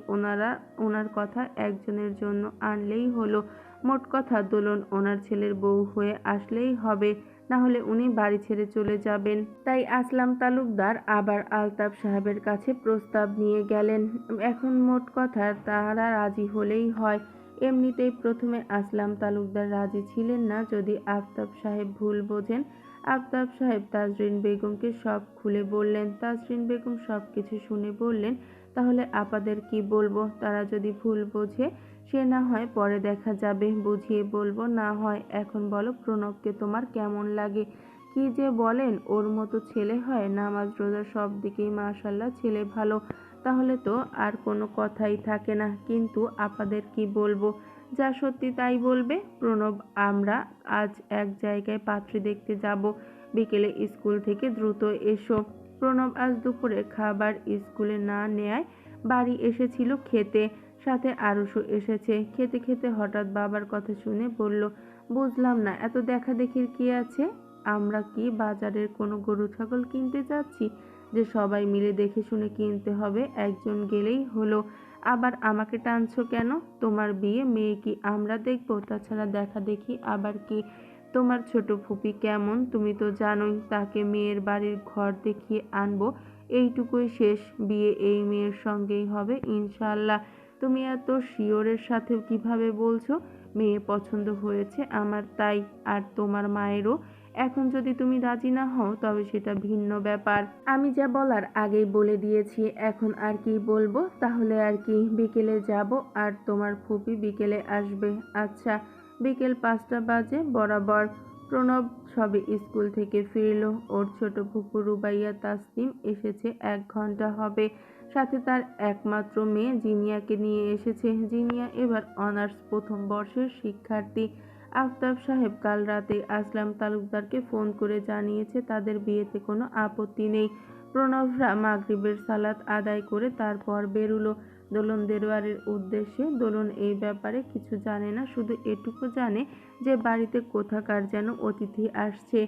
ওনার কথা একজনের জন্য আনলেই হলো। মোট কথা দোলন ওনার ছেলের বউ হয়ে আসলেই হবে, না হলে উনি বাড়ি ছেড়ে চলে যাবেন। তাই আসলাম তালুকদার আবার আলতাফ সাহেবের কাছে প্রস্তাব নিয়ে গেলেন। এখন মোট কথা তারা রাজি হলেই হয়। এমনিতেই প্রথমে আসলাম তালুকদার রাজি ছিলেন না, যদি আফতাব সাহেব ভুল বোঝেন। আফতাব সাহেব তাজরিন বেগমকে সব খুলে বললেন। তাজরিন বেগম সব কিছু শুনে বললেন, তাহলে আপাদের কি বলবো? তারা যদি ভুল বোঝে সে না হয় পরে দেখা যাবে, বুঝিয়ে বলবো। না হয় এখন বলো, প্রণবকে তোমার কেমন লাগে? কি যে বলেন, ওর মতো ছেলে হয়? নামাজ রোজা সব দিকেই মাশাআল্লাহ, ছেলে ভালো। তাহলে তো আর কোনো কথাই থাকে না। কিন্তু আপাদের কি বলবো? যা সত্যি তাই বলবে। প্রণব, আমরা আজ এক জায়গায় পাত্রী দেখতে যাব, বিকেলে স্কুল থেকে দ্রুত এসো। প্রণব আজ দুপুরে খাবার স্কুলে না নেয়ায় বাড়ি এসেছিল খেতে, সাথে আরুষও এসেছে। খেতে খেতে হঠাৎ বাবার কথা শুনে বলল, বুঝলাম না, এত দেখাদেখির কি আছে? আমরা কি বাজারের কোনো গরু ছাগল কিনতে যাচ্ছি? যে সবাই মিলে দেখে শুনে কিনতে হবে, একজন গেলেই হলো। আবার আমাকে টানছো কেন? তোমার বিয়ে মেয়ে কি আমরা দেখবো? তাছাড়া দেখা দেখি আবার কি? তোমার ছোট ফুপি কেমন তুমি তো জানোই, তাকে মেয়ের বাড়ির ঘর দেখিয়ে আনবো, এইটুকুই শেষ। বিয়ে এই মেয়ের সঙ্গেই হবে ইনশাআল্লাহ। তুমি এত শিওরের সাথে কিভাবে বলছো? মেয়ে পছন্দ হয়েছে আমার, তাই। আর তোমার মায়েরও। এখন যদি তুমি রাজি না হও তবে সেটা ভিন্ন ব্যাপার। আমি যা বলার আগেই বলে দিয়েছি, এখন আর কি বলবো? তাহলে আর কি, বিকেলে যাব আর তোমার ফুপি বিকেলে আসবে। আচ্ছা। বিকেল 5টা বাজে বরাবর। প্রণব সবে স্কুল থেকে ফিরল। ওর ছোট ফুপু রুবাইয়া তাসনিম এসেছে 1 ঘন্টা হবে। সাথে তার একমাত্র মেয়ে জিনিয়াকে নিয়ে এসেছে। জিনিয়া এবার অনার্স প্রথম বর্ষের শিক্ষার্থী। আফতাব সাহেব কাল রাতে আসলাম তালুকদারকে ফোন করে জানিয়েছে তাদের বিয়েতে কোনো আপত্তি নেই। প্রণবরা মাগরিবের সালাত আদায় করে তারপর বেরুলো দোলনদের বাড়ির উদ্দেশ্যে। দোলন এই ব্যাপারে কিছু জানে না, শুধু এটুকু জানে যে বাড়িতে কোথাকার যেন অতিথি আসছে।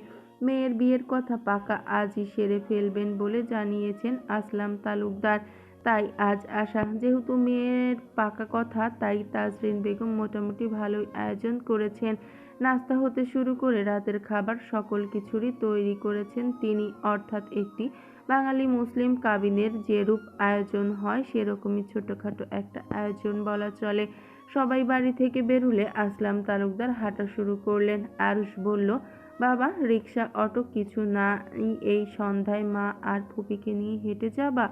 মেয়ের বিয়ের কথা পাকা আজই সেরে ফেলবেন বলে জানিয়েছেন আসলাম তালুকদার, তাই আজ আসা। যেহেতু মেয়ের পাকা কথা, তাই তাজরিন বেগম মোটামুটি ভালোই আয়োজন করেছেন। নাস্তা হতে শুরু করে রাতের খাবার সকল কিছুরই তৈরি করেছেন তিনি, অর্থাৎ একটি বাঙালি মুসলিম কাবিনের যেরূপ আয়োজন হয় সেরকমই ছোটখাটো একটা আয়োজন বলা চলে। সবাই বাড়ি থেকে বেরুলে আসলাম তালুকদার হাঁটা শুরু করলেন। আরুষ বলল, বাবা, রিক্সা অটো কিছু না, এই সন্ধ্যায় মা আর ফুপিকে নিয়ে হেঁটে যাবা?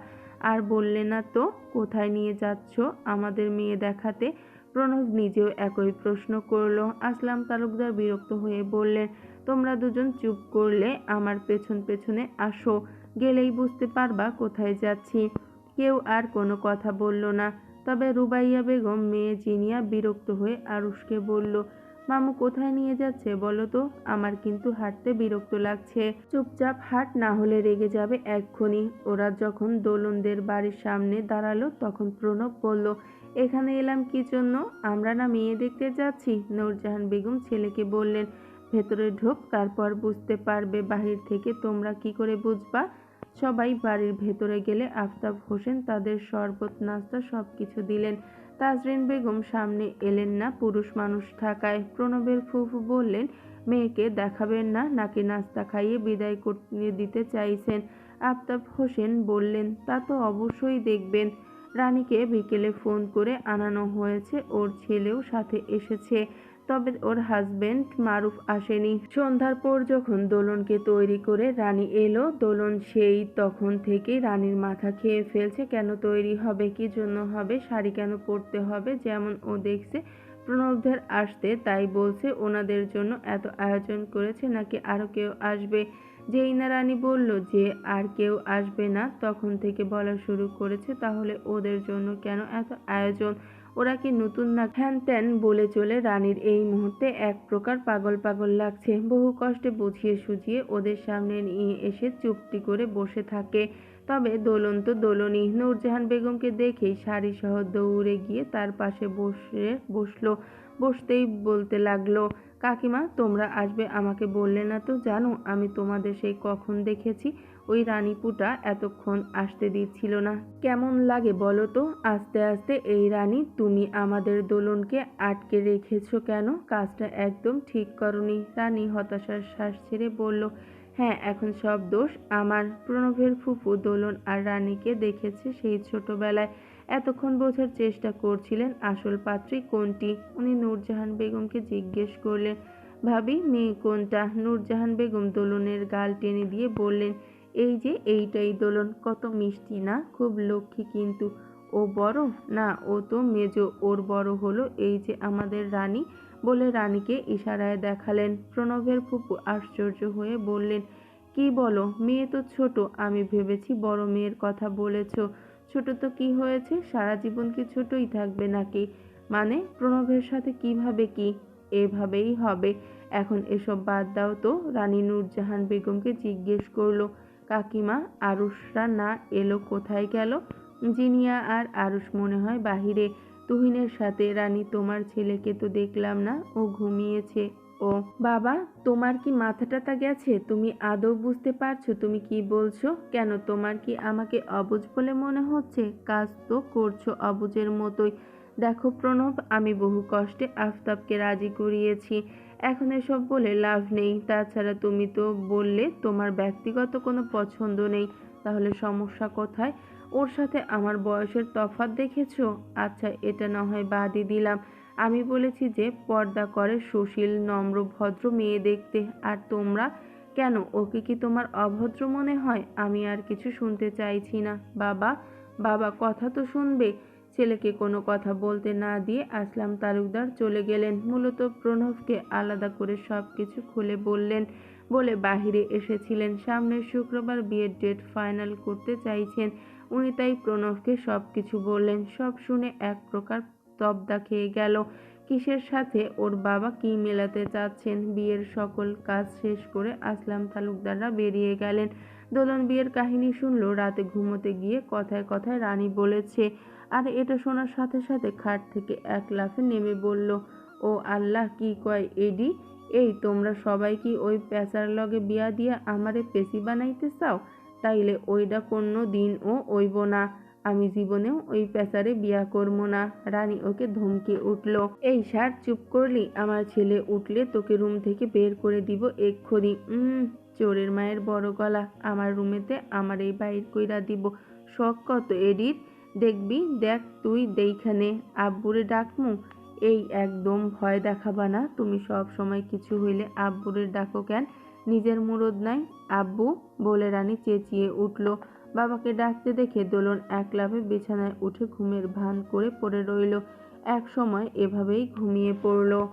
আর বললে না তো, কোথায় নিয়ে যাচ্ছ আমাদের মেয়ে দেখাতে? প্রণব নিজেও একই প্রশ্ন করল। আসলাম তালুকদার বিরক্ত হয়ে বললেন, তোমরা দুজন চুপ করলে আমার পেছন পেছনে আসো, গেলেই বুঝতে পারবা কোথায় যাচ্ছি। কেউ আর কোনো কথা বলল না। তবে রুবাইয়া বেগম মেয়ে জিনিয়া বিরক্ত হয়ে আরুষকে বলল, মামু কোথায় নিয়ে যাচ্ছে বলো তো? আমার কিন্তু হাঁটতে বিরক্ত লাগছে। চুপচাপ হাঁট, না হলে রেগে যাবে এক্ষুনি। ওরা যখন দোলনদের বাড়ির সামনে দাঁড়ালো তখন প্রণব বলল, এখানে এলাম কি জন্য? আমরা না মেয়ে দেখতে যাচ্ছি? নূরজাহান বেগম ছেলেকে বললেন, ভেতরে ঢোক, তারপর বুঝতে পারবে। বাহির থেকে তোমরা কি করে বুঝবা? সবাই বাড়ির ভেতরে গেলে আফতাব হোসেন তাদের শরবত নাস্তা সবকিছু দিলেন। তাজরিন বেগম সামনে এলেন না পুরুষ মানুষ থাকায়। প্রণবের ফুফু বললেন, মেয়েকে দেখাবেন না নাকি নাস্তা খাইয়ে বিদায় করে দিতে চাইছেন? আফতাব হোসেন বললেন, তা তো অবশ্যই দেখবেন। রানীকে বিকেলে ফোন করে আনানো হয়েছে, ওর ছেলেও সাথে এসেছে, তবে ওর হাজবেন্ড মারুফ আসেনি। সন্ধ্যার পর যখন দোলনকে তৈরি করে রানী এলো, দোলন সেই তখন থেকেই রানীর মাথা খেয়ে ফেলছে। কেন তৈরি হবে, কি জন্য হবে, শাড়ি কেন পরতে হবে? যেমন ও দেখছে প্রণবদের আসতে, তাই বলছে ওনাদের জন্য এত আয়োজন করেছে, নাকি আরো কেউ আসবে? যেই না রানী বলল যে আর কেউ আসবে না, তখন থেকে বলা শুরু করেছে, তাহলে ওদের জন্য কেন এত আয়োজন? ওরা কি নতুন না? হ্যান ত্যান বলে চলে। রানীর এই মুহূর্তে এক প্রকার পাগল পাগল লাগছে। বহু কষ্টে বুঝিয়ে সুঝিয়ে ওদের সামনে নিয়ে এসে চুপটি করে বসে থাকে। তবে দোলন তো দোলনই। নূরজাহান বেগমকে দেখেই শাড়ি সহ দৌড়ে গিয়ে তার পাশে বসলো। বসতেই বলতে লাগলো, কাকিমা তোমরা আসবে আমাকে বললে না তো? জানো আমি তোমাদের সেই কখন দেখেছি, ওই রানীপুটা এতক্ষণ আসতে দিচ্ছিল না। কেমন লাগে বলো তো? আস্তে আস্তে এই রানী, তুমি আমাদের দোলনকে আটকে রেখেছো কেন? কাজটা একদম ঠিক করনি। রানী হতাশার শ্বাস ছেড়ে বলল, হ্যাঁ, এখন সব দোষ আমার। প্রণবের ফুফু দোলন আর রানীকে দেখেছে সেই ছোটবেলায়। এতক্ষণ বোঝার চেষ্টা করছিলেন আসল পাত্রী কোনটি। উনি নূরজাহান বেগমকে জিজ্ঞেস করলেন, ভাবি মেয়ে কোনটা? নূরজাহান বেগম দোলনের গাল টেনে দিয়ে বললেন, এই যে এইটাই দোলন। কত মিষ্টি না, খুব লক্ষ্মী। কিন্তু ও বড় না, ও তো মেজো, ওর বড় হলো এই যে আমাদের রানী। বলে রানীকে ইশারায় দেখালেন। প্রণবের ফুপু আশ্চর্য হয়ে বললেন, কি বলো? মেয়ে তো ছোট। আমি ভেবেছি বড় মেয়ের কথা বলেছ। ছোট তো কি হয়েছে, সারা জীবন কি ছোটই থাকবে নাকি? মানে প্রণবের সাথে কিভাবে কি? এভাবেই হবে। এখন এসব বাদ দাও তো। রানী নূরজাহান বেগমকে জিজ্ঞেস করলো, কাকিমা আরুষরা না এলো, কোথায় গেল? জিনিয়া আর আরুষ মনে হয় বাহিরে তুহিনের সাথে। রানী তোমার ছেলেকে তো দেখলাম না, ও ঘুমিয়েছে। ও বাবা, তোমার কি মাথাটাটা গেছে? তুমি আদৌ বুঝতে পারছো তুমি কি বলছো? কেন, তোমার কি আমাকে অবুঝ বলে মনে হচ্ছে? কাজ তো করছো অবুঝের মতোই। দেখো প্রণব, আমি বহু কষ্টে আফতাবকে রাজি করিয়েছি। এখন এসব বলে লাভ নেই। তাছাড়া তুমি তো বললে তোমার ব্যক্তিগত কোনো পছন্দ নেই। তাহলে সমস্যা কোথায়? ওর সাথে আমার বয়সের তফাৎ দেখেছো? আচ্ছা, এটা না হয় বাদই দিলাম। আমি বলেছি যে পর্দা করে সুশীল নম্র ভদ্র মেয়ে দেখতে। আর তোমরা কেন, ওকে কি তোমার অভদ্র মনে হয়? আমি আর কিছু শুনতে চাইছি না। বাবা, বাবা কথা তো শুনবে। ছেলেকে কোনো কথা বলতে না দিয়ে আসলাম তালুকদার চলে গেলেন। মূলত প্রণবকে আলাদা করে সব কিছু খুলে বললেন বলে বাহিরে এসেছিলেন। সামনের শুক্রবার বিয়ের ডেট ফাইনাল করতে চাইছেন উনি, তাই প্রণবকে সব কিছু বললেন। সব শুনে এক প্রকার তবদা খেয়ে গেল। কিসের সাথে ওর বাবা কি মেলাতে চাচ্ছেন? বিয়ের সকল কাজ শেষ করে আসলাম তালুকদাররা বেরিয়ে গেলেন। দোলন বিয়ের কাহিনী শুনলো রাতে ঘুমোতে গিয়ে। কথায় কথায় রানী বলেছে। আর এটা শোনার সাথে সাথে খাট থেকে এক লাফে নেমে বলল, ও আল্লাহ, কি কয় এডি? এই তোমরা সবাই কি ওই প্যাঁচার লগে বিয়া দিয়া আমারে পেশি বানাইতে চাও? তাইলে ওইডা কোনো দিনও ওইব না। আমি জীবনেও ওই প্যাঁচারে বিয়া করবো না। রানী ওকে ধমকে উঠল। এই সার, চুপ করলি? আমার ছেলে উঠলে তোকে রুম থেকে বের করে দিব এক্ষুনি। চোরের মায়ের বড় গলা। আমার রুমেতে আমার এই বাইর কইরা দিব। শখ কত এডির? দেখবি, দেখ তুই দেইখানে আব্বুরে ডাকমু। এই একদম ভয় দেখাবা না। তুমি সব সময় কিছু হইলে আব্বুরে ডাকো কেন? নিজের মুরদ নাই? আব্বু বলে রানী চেঁচিয়ে উঠল। বাবাকে ডাকতে দেখে দোলন এক লাফে বিছানায় উঠে ঘুমের ভান করে পড়ে রইল। এক সময় এভাবেই ঘুমিয়ে পড়ল।